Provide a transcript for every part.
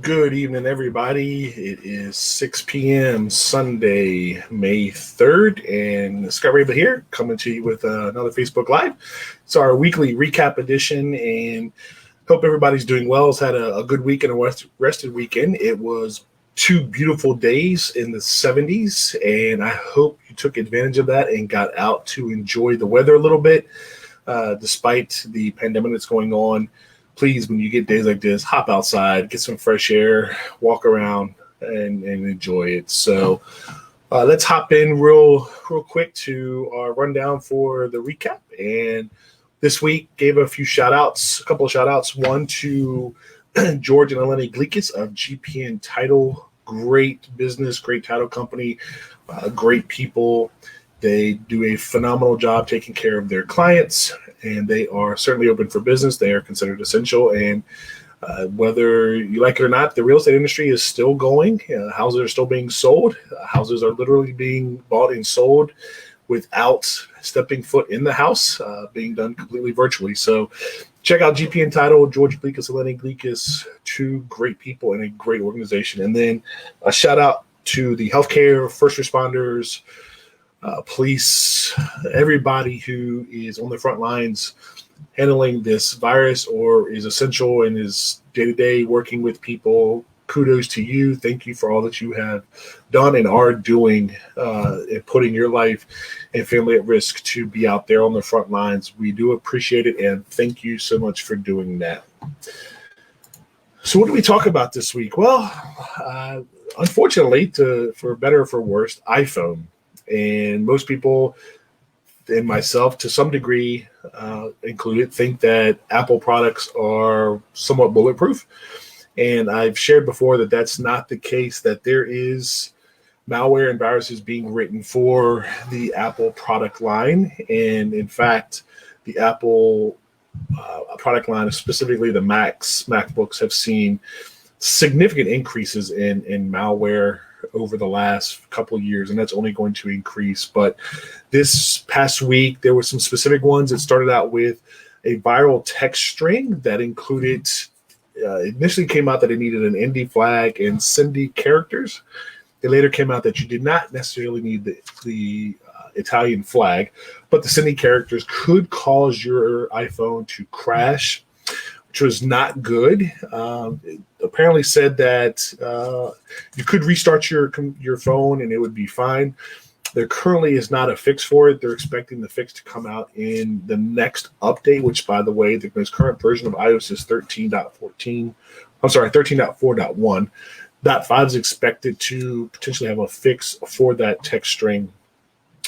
Good evening, everybody. It is 6 p.m. Sunday, May 3rd, and Scott Raba here, coming to you with another Facebook Live. It's our weekly recap edition, and hope everybody's doing well. Has had a good week and a rested weekend. It was 2 beautiful days in the 70s, and I hope you took advantage of that and got out to enjoy the weather a little bit, despite the pandemic that's going on. Please, when you get days like this, hop outside, get some fresh air, walk around, and enjoy it. So let's hop in real quick to our rundown for the recap. And this week gave a couple of shout outs. One to George and Eleni Glikis of GPN Title. Great business, great title company, great people. They do a phenomenal job taking care of their clients, and they are certainly open for business. They are considered essential, and whether you like it or not, the real estate industry is still going. Houses are still being sold. Houses are literally being bought and sold without stepping foot in the house, being done completely virtually. So check out GPN Title, George Gleekus, Eleni Gleekus, two great people and a great organization. And then a shout out to the healthcare, first responders, police, everybody who is on the front lines handling this virus or is essential and is day-to-day working with people. Kudos to you. Thank you for all that you have done and are doing and putting your life and family at risk to be out there on the front lines. We do appreciate it, and thank you so much for doing that. So what do we talk about this week? Well, unfortunately, for better or for worse, iPhone. And most people, and myself to some degree included, think that Apple products are somewhat bulletproof. And I've shared before that that's not the case, that there is malware and viruses being written for the Apple product line. And in fact, the Apple product line, specifically the MacBooks, have seen significant increases in malware over the last couple of years, and that's only going to increase. But this past week, there were some specific ones that started out with a viral text string that included, initially came out that it needed an ND flag and Cindy characters. It later came out that you did not necessarily need the Italian flag, but the Cindy characters could cause your iPhone to crash, which was not good. It apparently said that you could restart your phone and it would be fine. There currently is not a fix for it. They're expecting the fix to come out in the next update, which, by the way, the most current version of iOS is 13.4.1. 0.5 is expected to potentially have a fix for that text string.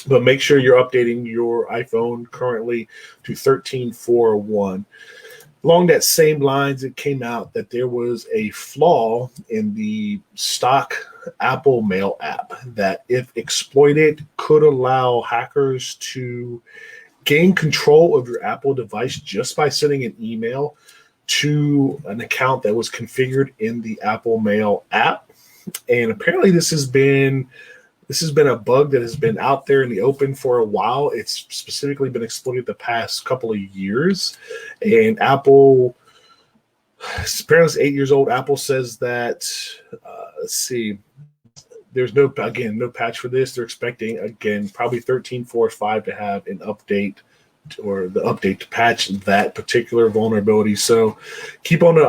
But make sure you're updating your iPhone currently to 13.4.1. Along that same lines, it came out that there was a flaw in the stock Apple Mail app that, if exploited, could allow hackers to gain control of your Apple device just by sending an email to an account that was configured in the Apple Mail app. And apparently this has been a bug that has been out there in the open for a while. It's specifically been exploited the past couple of years. And Apple, apparently it's 8 years old. Apple says that, there's no patch for this. They're expecting, again, probably 13.4.5 to have an update, or the update to patch that particular vulnerability. So keep on the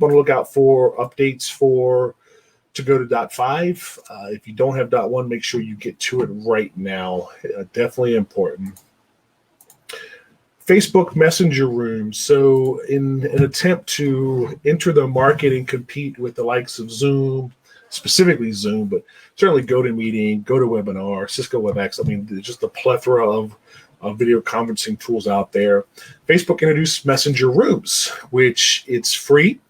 lookout for updates to go to 0.5. If you don't have 0.1, make sure you get to it right now. Definitely important. Facebook Messenger Rooms. So in an attempt to enter the market and compete with the likes of Zoom, specifically Zoom, but certainly GoToMeeting, GoToWebinar, Cisco WebEx, just a plethora of video conferencing tools out there. Facebook introduced Messenger Rooms, which it's free.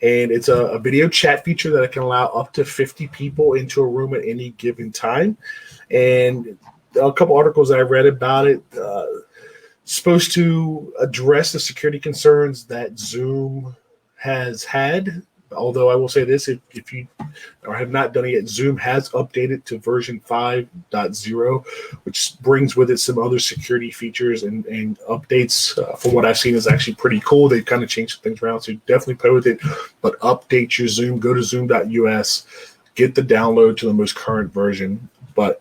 And it's a video chat feature that can allow up to 50 people into a room at any given time. And a couple articles I read about it, supposed to address the security concerns that Zoom has had. Although I will say this, if you or have not done it yet, Zoom has updated to version 5.0, which brings with it some other security features and updates. From what I've seen, is actually pretty cool. They've kind of changed things around, so definitely play with it. But update your Zoom. Go to zoom.us, get the download to the most current version. But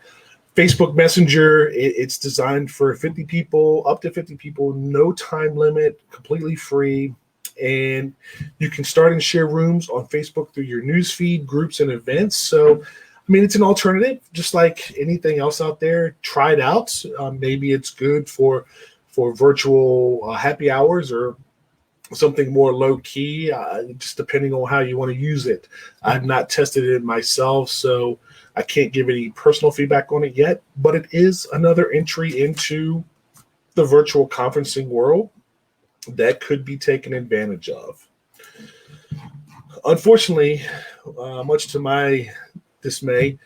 Facebook Messenger, it's designed for 50 people, up to 50 people, no time limit, completely free. And you can start and share rooms on Facebook through your newsfeed, groups, and events. So, I mean, it's an alternative, just like anything else out there. Try it out. Maybe it's good for virtual happy hours or something more low key, just depending on how you want to use it. I've not tested it myself, so I can't give any personal feedback on it yet. But it is another entry into the virtual conferencing world that could be taken advantage of. Unfortunately, much to my dismay,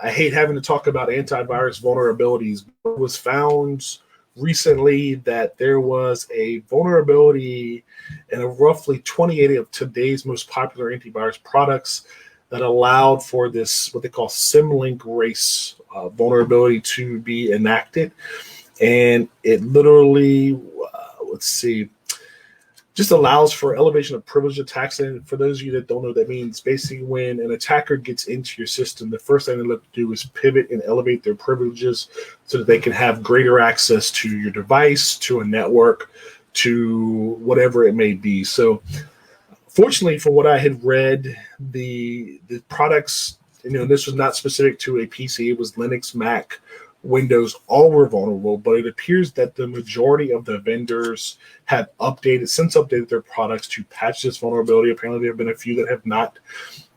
I hate having to talk about antivirus vulnerabilities. It was found recently that there was a vulnerability in roughly 28 of today's most popular antivirus products that allowed for this, what they call symlink race vulnerability to be enacted. And it literally, just allows for elevation of privilege attacks. And for those of you that don't know what that means, basically when an attacker gets into your system, the first thing they look to do is pivot and elevate their privileges so that they can have greater access to your device, to a network, to whatever it may be. So fortunately, from what I had read, the products, this was not specific to a PC, it was Linux, Mac, Windows, all were vulnerable, but it appears that the majority of the vendors have since updated their products to patch this vulnerability. Apparently, there have been a few that have not.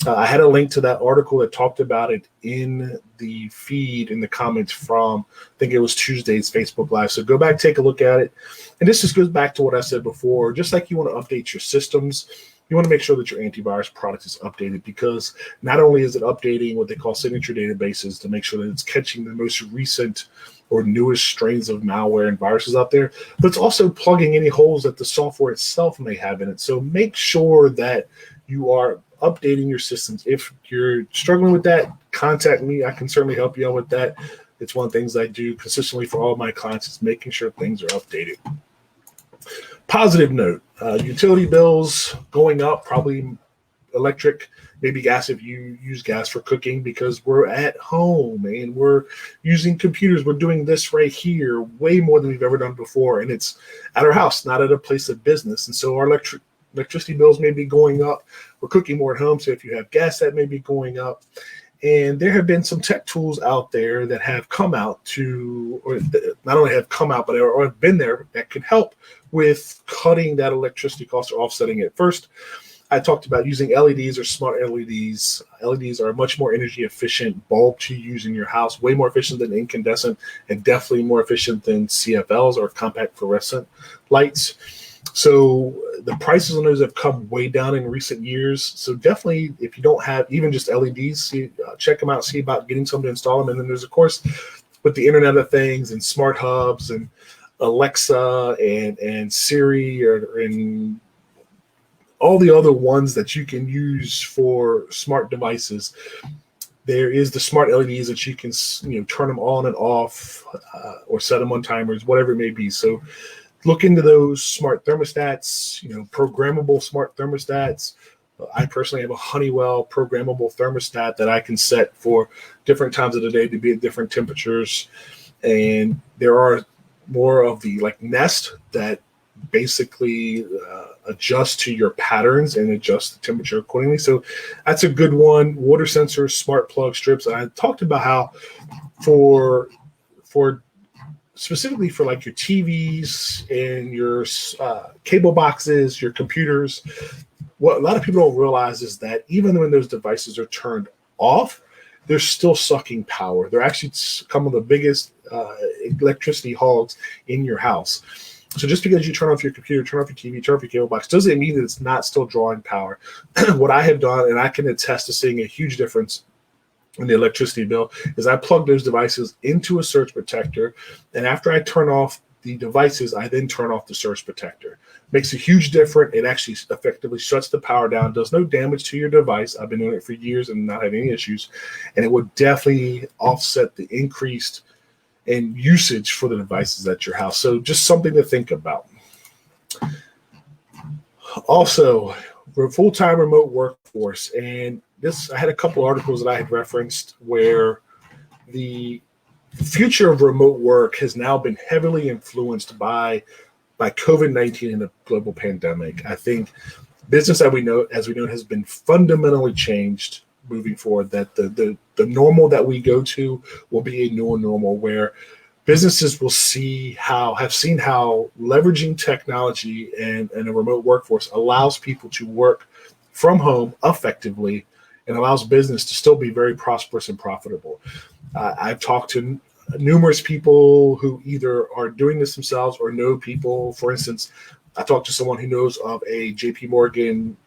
I had a link to that article that talked about it in the feed, in the comments from, I think it was Tuesday's Facebook Live. So go back, take a look at it. And this just goes back to what I said before. Just like you want to update your systems, you want to make sure that your antivirus product is updated, because not only is it updating what they call signature databases to make sure that it's catching the most recent or newest strains of malware and viruses out there, but it's also plugging any holes that the software itself may have in it. So make sure that you are updating your systems. If you're struggling with that, contact me. I can certainly help you out with that. It's one of the things I do consistently for all of my clients, is making sure things are updated. Positive note, utility bills going up, probably electric, maybe gas if you use gas for cooking, because we're at home and we're using computers. We're doing this right here way more than we've ever done before. And it's at our house, not at a place of business. And so our electricity bills may be going up. We're cooking more at home. So if you have gas, that may be going up. And there have been some tech tools out there that have come out to, or not only have come out, but or have been there that could help with cutting that electricity cost or offsetting it. First, I talked about using LEDs or smart LEDs. LEDs are a much more energy efficient bulb to use in your house, way more efficient than incandescent, and definitely more efficient than CFLs or compact fluorescent lights. So the prices on those have come way down in recent years. So definitely, if you don't have even just LEDs, check them out, see about getting some to install them. And then there's, of course, with the Internet of Things and smart hubs and Alexa and Siri and all the other ones that you can use for smart devices. There is the smart LEDs that you can turn them on and off or set them on timers, whatever it may be. So look into those smart thermostats, programmable smart thermostats. I personally have a Honeywell programmable thermostat that I can set for different times of the day to be at different temperatures. And there are more of the Nest that basically adjust to your patterns and adjust the temperature accordingly. So that's a good one. Water sensors, smart plug strips. And I talked about how for specifically for your TVs and your cable boxes, your computers, what a lot of people don't realize is that even when those devices are turned off, they're still sucking power. They're actually some of the biggest electricity hogs in your house. So just because you turn off your computer, turn off your TV, turn off your cable box, doesn't mean that it's not still drawing power. What I have done, and I can attest to seeing a huge difference in the electricity bill, is I plug those devices into a surge protector, and after I turn off the devices, I then turn off the surge protector. Makes a huge difference. It actually effectively shuts the power down, does no damage to your device. I've been doing it for years and not had any issues. And it would definitely offset the increased in usage for the devices at your house. So just something to think about. Also, for full-time remote workforce, and this, I had a couple articles that I had referenced where the future of remote work has now been heavily influenced by COVID-19 and the global pandemic. I think business as we know has been fundamentally changed moving forward, that the normal that we go to will be a new normal, where businesses will have seen how leveraging technology and a remote workforce allows people to work from home effectively and allows business to still be very prosperous and profitable. I've talked to numerous people who either are doing this themselves or know people. For instance, I talked to someone who knows of a JP Morgan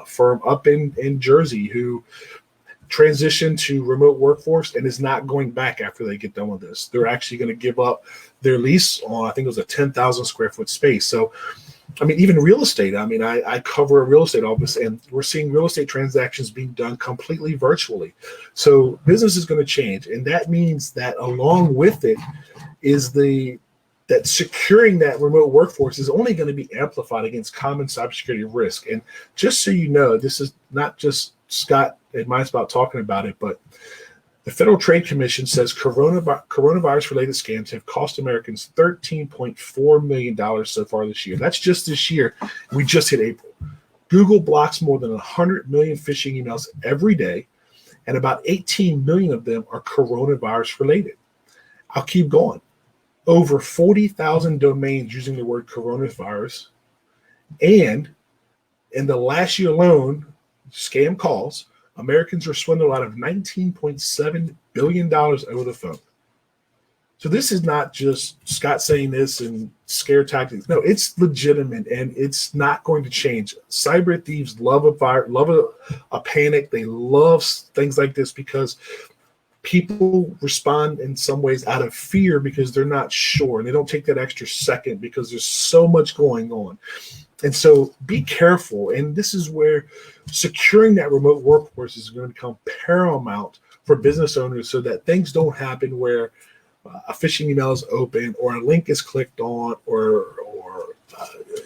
firm up in Jersey who transitioned to remote workforce and is not going back after they get done with this. They're actually going to give up their lease on, I think it was a 10,000 square foot space. So, I mean, even real estate, I cover a real estate office, and we're seeing real estate transactions being done completely virtually. So business is going to change. And that means that along with it is that securing that remote workforce is only going to be amplified against common cybersecurity risk. And just so you know, this is not just Scott and my spot talking about it, but the Federal Trade Commission says coronavirus-related scams have cost Americans $13.4 million so far this year. That's just this year. We just hit April. Google blocks more than 100 million phishing emails every day, and about 18 million of them are coronavirus-related. I'll keep going. Over 40,000 domains using the word coronavirus, and in the last year alone, scam calls, Americans were swindled out of $19.7 billion over the phone. So this is not just Scott saying this and scare tactics. No, it's legitimate, and it's not going to change. Cyber thieves love a fire, love a panic. They love things like this because people respond in some ways out of fear because they're not sure, and they don't take that extra second because there's so much going on. And so be careful. And this is where securing that remote workforce is going to become paramount for business owners, so that things don't happen where a phishing email is open or a link is clicked on or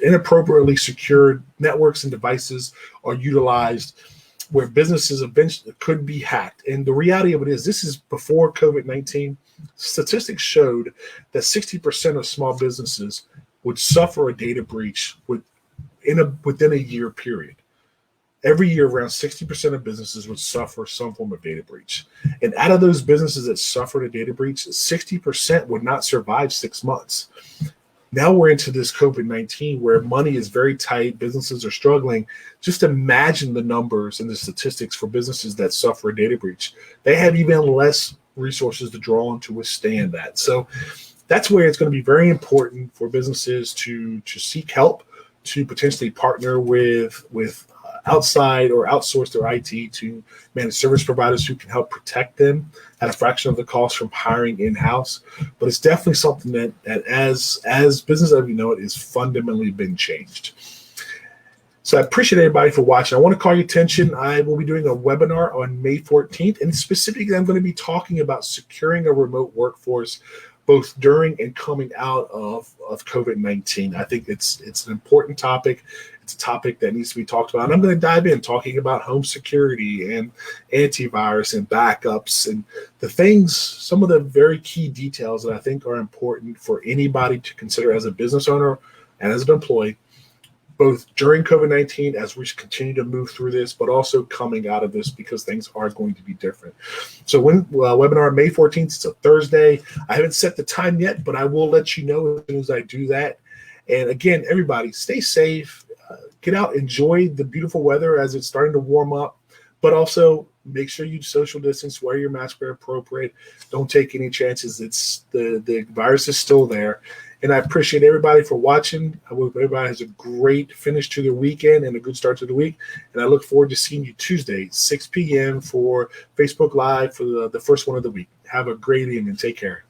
inappropriately secured networks and devices are utilized, where businesses eventually could be hacked. And the reality of it is, this is before COVID-19. Statistics showed that 60% of small businesses would suffer a data breach within a year period. Every year, around 60% of businesses would suffer some form of data breach. And out of those businesses that suffered a data breach, 60% would not survive 6 months. Now we're into this COVID-19 where money is very tight, businesses are struggling. Just imagine the numbers and the statistics for businesses that suffer a data breach. They have even less resources to draw on to withstand that. So that's where it's going to be very important for businesses to seek help, to potentially partner with outside or outsource their IT to managed service providers who can help protect them at a fraction of the cost from hiring in-house. But it's definitely something that as business as we know it is fundamentally been changed. So I appreciate everybody for watching. I want to call your attention. I will be doing a webinar on May 14th, and specifically I'm going to be talking about securing a remote workforce both during and coming out of COVID-19. I think it's an important topic. It's a topic that needs to be talked about. And I'm going to dive in talking about home security and antivirus and backups and the things, some of the very key details that I think are important for anybody to consider as a business owner and as an employee, both during COVID-19 as we continue to move through this, but also coming out of this, because things are going to be different. So webinar May 14th, it's a Thursday. I haven't set the time yet, but I will let you know as soon as I do that. And again, everybody, stay safe, get out, enjoy the beautiful weather as it's starting to warm up, but also make sure you social distance, wear your mask where appropriate. Don't take any chances. It's the virus is still there. And I appreciate everybody for watching. I hope everybody has a great finish to their weekend and a good start to the week. And I look forward to seeing you Tuesday, 6 p.m. for Facebook Live for the first one of the week. Have a great evening. Take care.